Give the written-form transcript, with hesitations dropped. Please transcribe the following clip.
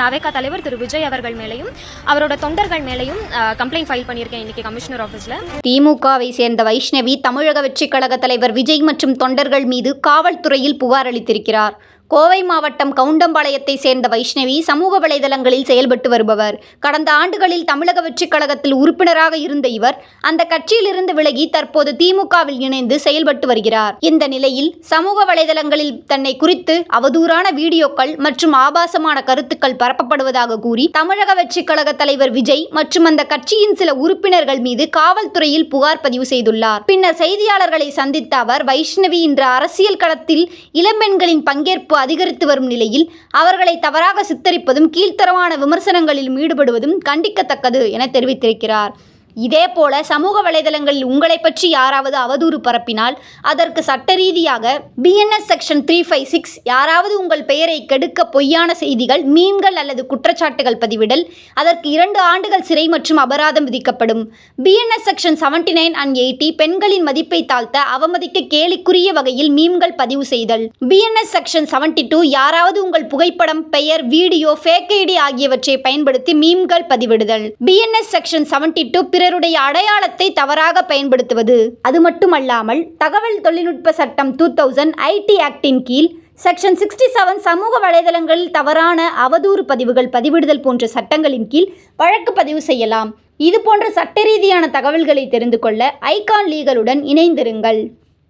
தவேகா தலைவர் திரு விஜய் அவர்கள் மேலையும் அவரோட தொண்டர்கள் மேலையும் கம்ப்ளைண்ட் ஃபைல் பண்ணியிருக்கேன் இன்னைக்கு கமிஷனர் ஆஃபீஸில். திமுகவை சேர்ந்த வைஷ்ணவி தமிழக வெற்றிக் கழக தலைவர் விஜய் மற்றும் தொண்டர்கள் மீது காவல்துறையில் புகார் அளித்திருக்கிறார். கோவை மாவட்டம் கவுண்டம்பாளையத்தை சேர்ந்த வைஷ்ணவி சமூக வலைதளங்களில் செயல்பட்டு வருபவர். கடந்த ஆண்டுகளில் தமிழக வெற்றிக் கழகத்தில் உறுப்பினராக இருந்த இவர் அந்த கட்சியிலிருந்து விலகி தற்போது திமுகவில் இணைந்து செயல்பட்டு வருகிறார். இந்த நிலையில் சமூக வலைதளங்களில் தன்னை குறித்து அவதூறான வீடியோக்கள் மற்றும் ஆபாசமான கருத்துக்கள் பரப்பப்படுவதாக கூறி தமிழக வெற்றிக் கழக தலைவர் விஜய் மற்றும் அந்த கட்சியின் சில உறுப்பினர்கள் மீது காவல்துறையில் புகார் பதிவு செய்துள்ளார். பின்னர் செய்தியாளர்களை சந்தித்த அவர், வைஷ்ணவி இன்று அரசியல் களத்தில் இளம்பெண்களின் பங்கேற்பு அதிகரித்து வரும் நிலையில் அவர்களை தவறாக சித்தரிப்பதும் கீழ்த்தரமான விமர்சனங்களில் ஈடுபடுவதும் கண்டிக்கத்தக்கது என தெரிவித்திருக்கிறார். இதேபோல சமூக வலைதளங்களில் உங்களை பற்றி யாராவது அவதூறு பரப்பினால் அதற்கு சட்ட ரீதியாக BNS செக்ஷன் 356, யாராவது உங்கள் பெயரை கெடுக்க பொய்யான செய்திகள், மீன்கள் அல்லது குற்றச்சாட்டுகள் பதிவிடல், அதற்கு 2 ஆண்டுகள் சிறை மற்றும் அபராதம் விதிக்கப்படும். BNS செக்ஷன் 79 and 80, பெண்களின் மதிப்பை தாழ்த்த அவமதிக்க கேலிக்குரிய வகையில் மீம்கள் பதிவு செய்தல். BNS செக்ஷன் 72, யாராவது உங்கள் புகைப்படம், பெயர், வீடியோ, ஃபேக் ஐடி ஆகியவற்றை பயன்படுத்தி மீம்கள் பதிவிடுதல். BNS செக்ஷன் 72, பிறருடைய அடையாளத்தை தவறாக பயன்படுத்துவது. அது மட்டுமல்லாமல் தகவல் தொழில்நுட்ப சட்டம் 2000 IT ஆக்டின் கீழ் செக்ஷன் 67 சமூக வலைதளங்களில் தவறான அவதூறு பதிவுகள் பதிவிடுதல் போன்ற சட்டங்களின் கீழ் வழக்கு பதிவு செய்யலாம். இது போன்ற சட்ட ரீதியான தகவல்களை தெரிந்து கொள்ள ஐகான் லீகலுடன் இணைந்திருங்கள்.